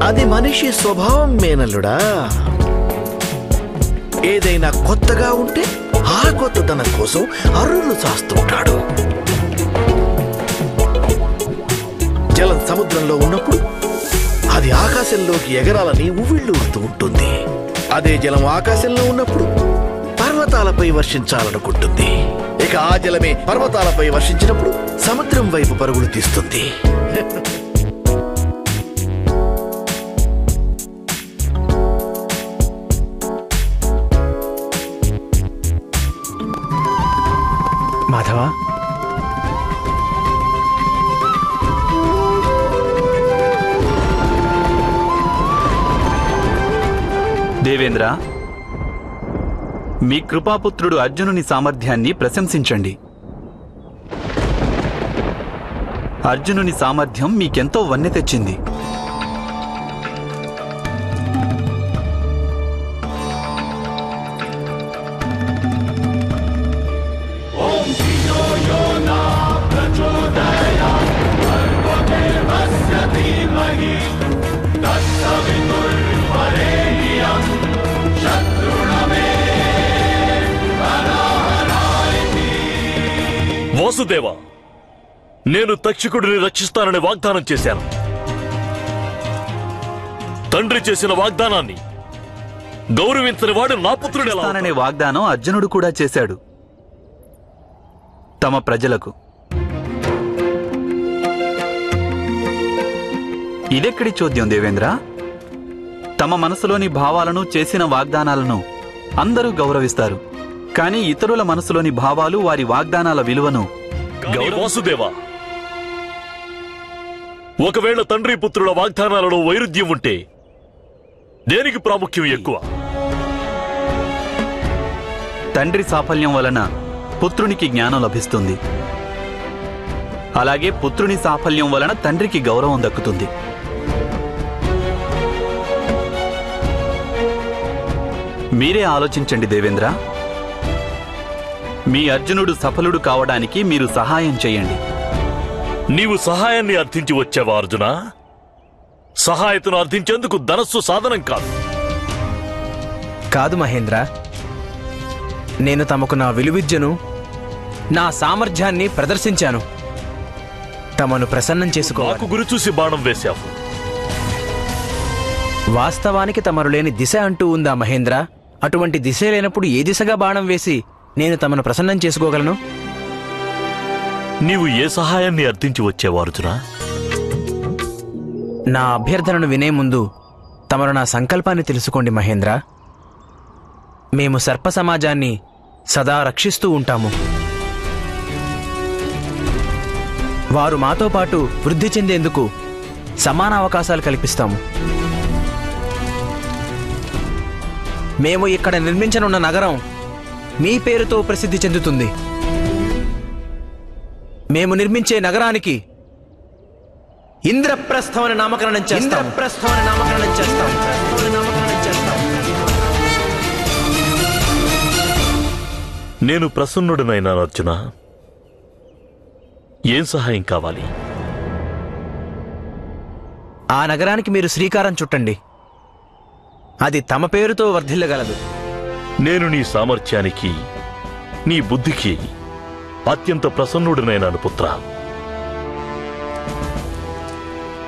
అది మనిషి స్వభావం మేనల్లుడా. ఏదైనా కొత్తగా ఉంటే ఆ కొత్తదనం కోసం అరులు చాస్తుంటాడు. జలం సముద్రంలో ఉన్నప్పుడు అది ఆకాశంలోకి ఎగరాలని ఉవ్విళ్ళూరుతూ ఉంటుంది. అదే జలం ఆకాశంలో ఉన్నప్పుడు పర్వతాలపై వర్షించాలనుకుంటుంది. ఇక ఆ జలమే పర్వతాలపై వర్షించినప్పుడు సముద్రం వైపు పరుగులు తీస్తుంది. మాధవ, దేవేంద్ర, మీ కృపాపుత్రుడు అర్జునుని సామర్థ్యాన్ని ప్రశంసించండి. అర్జునుని సామర్థ్యం మీకెంతో వన్నె తెచ్చింది. వాసుదేవ, నేను తక్షకుడిని రక్షిస్తానని వాగ్దానం చేశాను. తండ్రి చేసిన వాగ్దానాన్ని గౌరవించని వాడు నా పుత్రుడనే వాగ్దానం అర్జునుడు కూడా చేశాడు తమ ప్రజలకు. ఇదెక్కడి చోద్యం దేవేంద్ర? తమ మనసులోని భావాలను, చేసిన వాగ్దానాలను అందరూ గౌరవిస్తారు. కానీ ఇతరుల మనసులోని భావాలు, వారి వాగ్దానాల విలువను వాసుదేవ, ఒకవేళ తండ్రి పుత్రుల వాగ్దానాలలో వైరుధ్యం ఉంటే దేనికి ప్రాముఖ్యం ఎక్కువ? తండ్రి సాఫల్యం వలన పుత్రునికి జ్ఞానం లభిస్తుంది. అలాగే పుత్రుని సాఫల్యం వలన తండ్రికి గౌరవం దక్కుతుంది. మీరే ఆలోచించండి దేవేంద్ర. మీ అర్జునుడు సఫలుడు కావడానికి మీరు సహాయం చేయండి. నీవు సహాయాన్ని అర్థించి వచ్చావా అర్జున? సహాయతను అర్థించేందుకు ధనస్సు సాధనం కాదు. కాదు మహేంద్ర, నేను తమకు నా విలువిద్యను, నా సామర్థ్యాన్ని ప్రదర్శించాను. తమను ప్రసన్నం చేసుకోవాలి. నాకు గురి చూసి బాణం వేశావు. వాస్తవానికి తమరు లేని దిశ అంటూ ఉందా మహేంద్ర? అటువంటి దిశ లేనప్పుడు ఏ దిశగా బాణం వేసి నేను తమను ప్రసన్నం చేసుకోగలను? నీవు ఏ సహాయాన్ని అర్థించి వచ్చావు అర్జున? నా అభ్యర్థనను వినే ముందు తమరు నా సంకల్పాన్ని తెలుసుకోండి మహేంద్ర. మేము సర్ప సమాజాన్ని సదా రక్షిస్తూ ఉంటాము. వారు మాతో పాటు వృద్ధి చెందేందుకు సమాన అవకాశాలు కల్పిస్తాము. మేము ఇక్కడ నిర్మించనున్న నగరం మీ పేరుతో ప్రసిద్ధి చెందుతుంది. మేము నిర్మించే నగరానికి ఇంద్రప్రస్థం అని నామకరణం చేస్తాం. నేను ప్రసన్నుడనైనాను అర్జున. ఏం సహాయం కావాలి? ఆ నగరానికి మీరు శ్రీకారం చుట్టండి. అది తమ పేరుతో వర్ధిల్లగలదు. నేను నీ సామర్థ్యానికి, నీ బుద్ధికి అత్యంత ప్రసన్నుడనైనాను పుత్ర.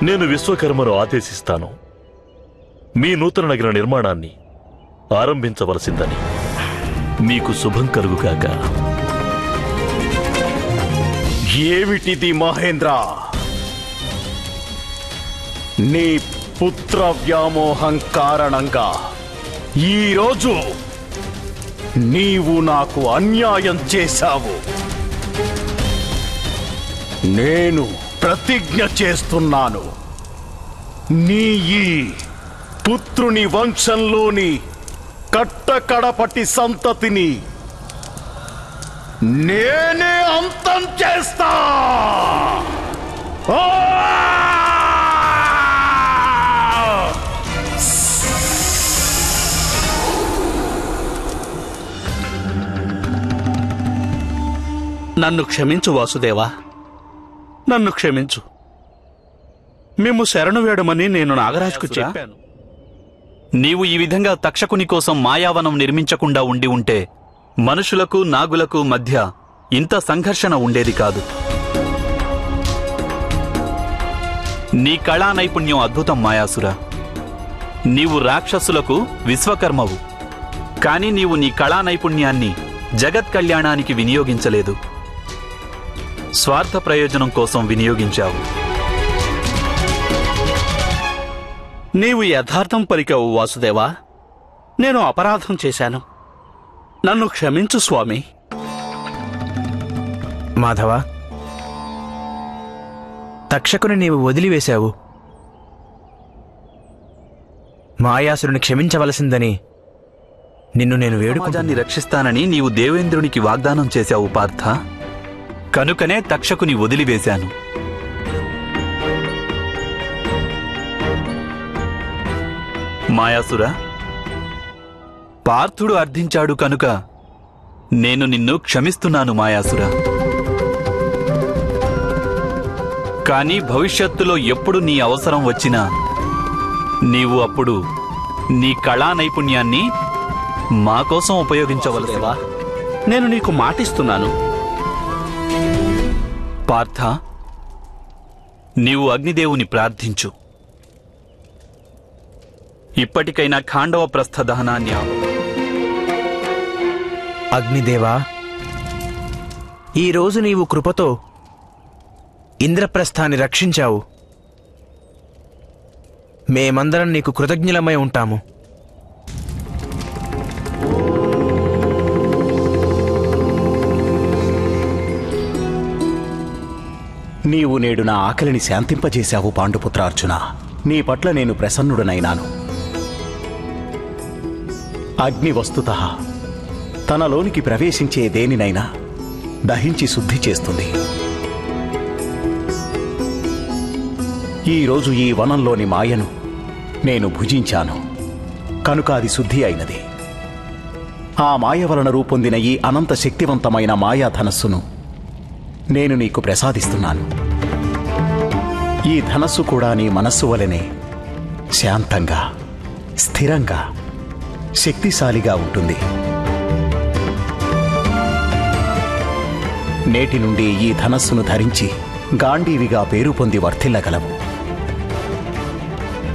నేను విశ్వకర్మను ఆదేశిస్తాను మీ నూతన నగర నిర్మాణాన్ని ఆరంభించవలసిందని. మీకు శుభం కలుగుగాక. ఏమిటిది మహేంద్ర? నీ పుత్ర వ్యామోహం కారణంగా ఈరోజు నీవు నాకు అన్యాయం చేశావు. నేను ప్రతిజ్ఞ చేస్తున్నాను, నీ ఈ పుత్రుని వంశంలోని కట్టకడపటి సంతతిని నేనే అంతం చేస్తా. నన్ను క్షమించు వాసుదేవా, నన్ను క్షమించు. మేము శరణు వేడమని నేను నాగరాజుకు మాయాసురా? చెప్పాను. నీవు ఈ విధంగా తక్షకుని కోసం మాయావనం నిర్మించకుండా ఉండి ఉంటే మనుషులకు నాగులకు మధ్య ఇంత సంఘర్షణ ఉండేది కాదు. నీ కళా నైపుణ్యం అద్భుతం మాయాసుర. నీవు రాక్షసులకు విశ్వకర్మవు, కాని నీవు నీ కళా నైపుణ్యాన్ని జగత్ కళ్యాణానికి వినియోగించలేదు, స్వార్థ ప్రయోజనం కోసం వినియోగించావు. నీవు యథార్థం పలికావు వాసుదేవా. నేను అపరాధం చేశాను, నన్ను క్షమించు స్వామి. మాధవ, తక్షకుని నీవు వదిలివేశావు. మాయాసురుని క్షమించవలసిందని నిన్ను నేను సమాజాన్ని రక్షిస్తానని నీవు దేవేంద్రునికి వాగ్దానం చేశావు పార్థ. కనుకనే తక్షకుని వదిలివేశాను. మాయాసుర, పార్థుడు అర్థించాడు కనుక నేను నిన్ను క్షమిస్తున్నాను మాయాసుర. కానీ భవిష్యత్తులో ఎప్పుడు నీ అవసరం వచ్చినా నీవు అప్పుడు నీ కళా నైపుణ్యాన్ని మా కోసం ఉపయోగించవలసివా? నేను నీకు మాటిస్తున్నాను. పార్థ, నీవు అగ్నిదేవుని ప్రార్థించు. ఇప్పటికైనా ఖాండవ ప్రస్థ దహనాన్ని ఆపు. అగ్నిదేవా, ఈరోజు నీవు కృపతో ఇంద్రప్రస్థాన్ని రక్షించావు. మేమందరం నీకు కృతజ్ఞులమై ఉంటాము. నీవు నేడు నా ఆకలిని శాంతింపజేశావు పాండుపుత్రార్జున. నీ పట్ల నేను ప్రసన్నుడనైనాను. అగ్ని వస్తుతః తనలోనికి ప్రవేశించే దేనినైనా దహించి శుద్ధి చేస్తుంది. ఈరోజు ఈ వనంలోని మాయను నేను భుజించాను కనుక అది శుద్ధి అయినది. ఆ మాయ వలన రూపొందిన ఈ అనంత శక్తివంతమైన మాయాధనస్సును నేను నీకు ప్రసాదిస్తున్నాను. ఈ ధనస్సు కూడా నీ మనస్సు వలనే శాంతంగా, స్థిరంగా, శక్తిశాలిగా ఉంటుంది. నేటి నుండి ఈ ధనస్సును ధరించి గాంధీవిగా పేరు పొంది వర్ధిల్లగలవు.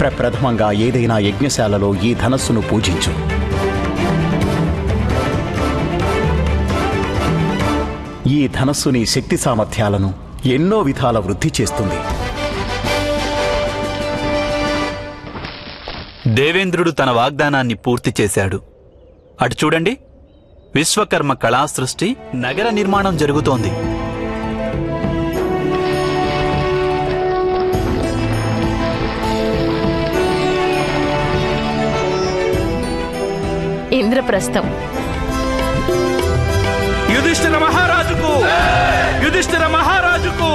ప్రప్రథమంగా ఏదైనా యజ్ఞశాలలో ఈ ధనస్సును పూజించు. ఈ ధనస్సు నీ శక్తి సామర్థ్యాలను ఎన్నో విధాల వృద్ధి చేస్తుంది. దేవేంద్రుడు తన వాగ్దానాన్ని పూర్తి చేశాడు. అటు చూడండి, విశ్వకర్మ కళా సృష్టి, నగర నిర్మాణం జరుగుతోంది. ఇంద్రప్రస్థం. యుధిష్ఠిర మహారాజుకు, యుధిష్ఠిర మహారాజుకు,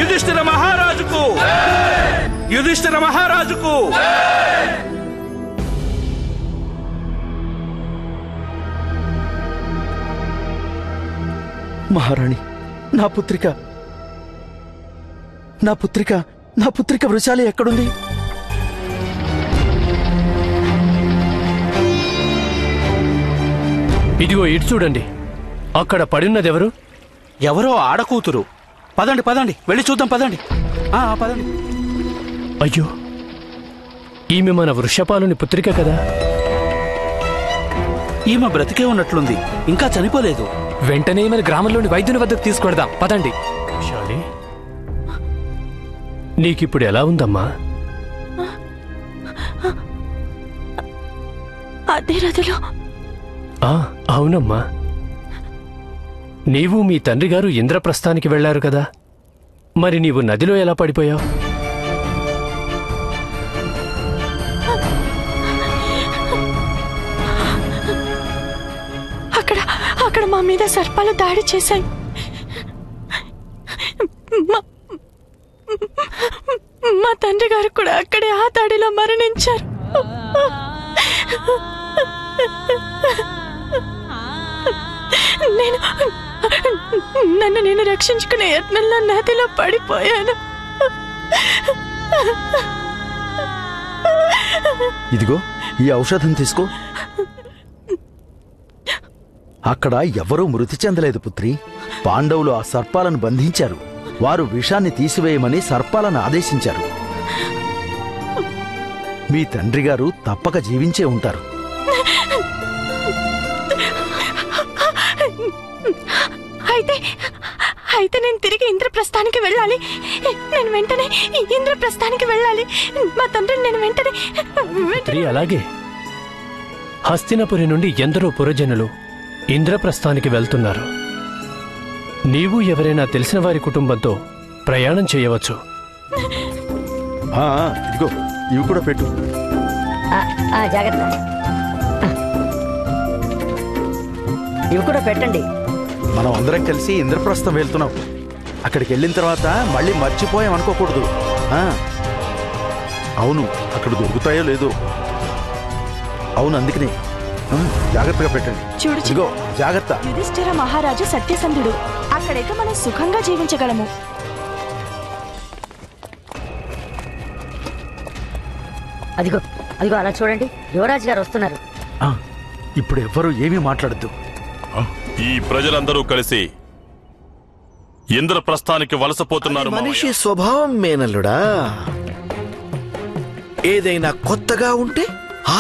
యుధిష్ఠిర మహారాజుకు, యుధిష్ఠిర మహారాజుకు. మహారాణి, నా పుత్రిక నా పుత్రిక నా పుత్రిక వృషాలి ఎక్కడుంది? ఇదిగో ఇటు చూడండి, అక్కడ పడినదెవరు? ఎవరో ఆడకూతురు. పదండి పదండి, వెళ్ళి చూద్దాం. పదండి పదండి. అయ్యో, ఈమె మన వృషపాలుని పుత్రిక కదా. ఈమె బ్రతికే ఉన్నట్లుంది, ఇంకా చనిపోలేదు. వెంటనే మన గ్రామంలోని వైద్యుని వద్దకు తీసుకొడదాం, పదండి. శాలి, నీకిప్పుడు ఎలా ఉందమ్మా? అదే నదిలో. అవునమ్మా, నీవు మీ తండ్రి గారు ఇంద్రప్రస్థానికి వెళ్లారు కదా, మరి నీవు నదిలో ఎలా పడిపోయావు? అక్కడ మా మీద సర్పాలు దాడి చేశాయి. మా తండ్రి గారు కూడా అక్కడే ఆ దాడిలో మరణించారు. నన్ను నేను రక్షించుకునే యత్నంలో నదిలో పడిపోయాను. ఇదిగో ఈ ఔషధం తీసుకో. అక్కడ ఎవరూ మృతి చెందలేదు పుత్రి. పాండవులు ఆ సర్పాలను బంధించారు. వారు విషాన్ని తీసివేయమని సర్పాలను ఆదేశించారు. మీ తండ్రి గారు తప్పక జీవించే ఉంటారు. అయితే నేను తిరిగి ఇంద్రప్రస్థానికి వెళ్ళాలి. నేను వెంటనే ఇంద్రప్రస్థానికి వెళ్ళాలి. మా తండ్రిని నేను వెంటనే అలాగే హస్తినపురి నుండి ఎందరో పురజనులు ఇంద్రప్రస్థానికి వెళ్తున్నారు. నీవు ఎవరైనా తెలిసిన వారి కుటుంబంతో ప్రయాణం చేయవచ్చు. ఇదిగో ఇవి కూడా పెట్టు. జాగ్రత్త, ఇవి కూడా పెట్టండి. మనం అందరం కలిసి ఇంద్రప్రస్థం వెళ్తున్నాం. అక్కడికి వెళ్ళిన తర్వాత మళ్ళీ మర్చిపోయాం అనుకోకూడదు. అవును, అక్కడ దొరుకుతాయో లేదో. అవును, అందుకనే జాగ్రత్తగా పెట్టండి. చూడు, ఇదిగో జాగ్రత్త. యుధిష్ఠిర మహారాజు సత్యసంధుడు. అక్కడైతే మనం సుఖంగా జీవించగలము. అదిగో అదిగో అలా చూడండి, యువరాజు గారు వస్తున్నారు. ఇప్పుడు ఎవ్వరూ ఏమీ మాట్లాడద్దు. ఈ ప్రజలందరూ కలిసి ఇంద్రప్రస్థానికి వలసపోతున్నారు. మనిషి స్వభావం మేనల్లుడా. ఏదైనా కొత్తగా ఉంటే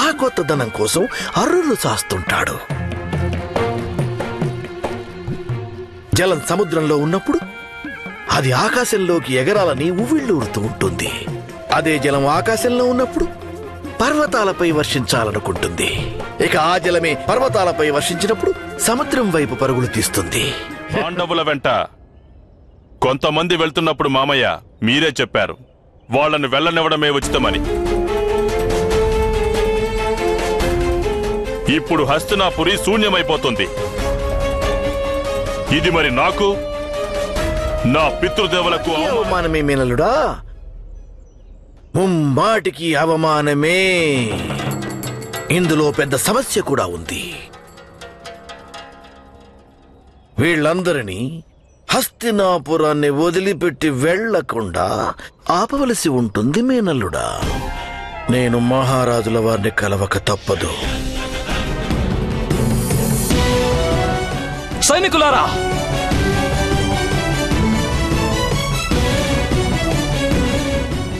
ఆ కొత్తదనం కోసం అర్రులు చాస్తుంటాడు. జలం సముద్రంలో ఉన్నప్పుడు అది ఆకాశంలోకి ఎగరాలని ఉవ్విళ్ళూరుతూ ఉంటుంది. అదే జలం ఆకాశంలో ఉన్నప్పుడు పర్వతాలపై వర్షించాలనుకుంటుంది. ఇక ఆ జలమే పర్వతాలపై వర్షించినప్పుడు సముద్రం వైపు పరుగులు తీస్తుంది. పాండవుల వెంట కొంతమంది వెళ్తున్నప్పుడు మామయ్య మీరే చెప్పారు, వాళ్ళని వెళ్ళనివ్వడమే ఉచితమని. ఇప్పుడు హస్తినాపురి శూన్యమైపోతుంది. ఇది మరి నాకు, నా పితృదేవులకు అవమానమే మేనలుడా, ముమ్మాటికి అవమానమే. ఇందులో పెద్ద సమస్య కూడా ఉంది. వీళ్ళందరినీ హస్తినాపురాన్ని వదిలిపెట్టి వెళ్లకుండా ఆపవలసి ఉంటుంది మేనల్లుడా. నేను మహారాజుల వారిని కలవక తప్పదు. సైనికులారా,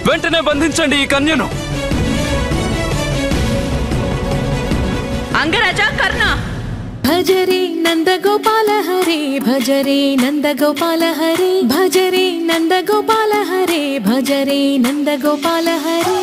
వెంటనే బంధించండి ఈ కన్యను. అంగరాజా కర్ణ. భజరే నందగోపాల హరే, భజరే నందగోపాల హరే, భజరే నందగోపాల హరే, భజరే నందగోపాల హరే.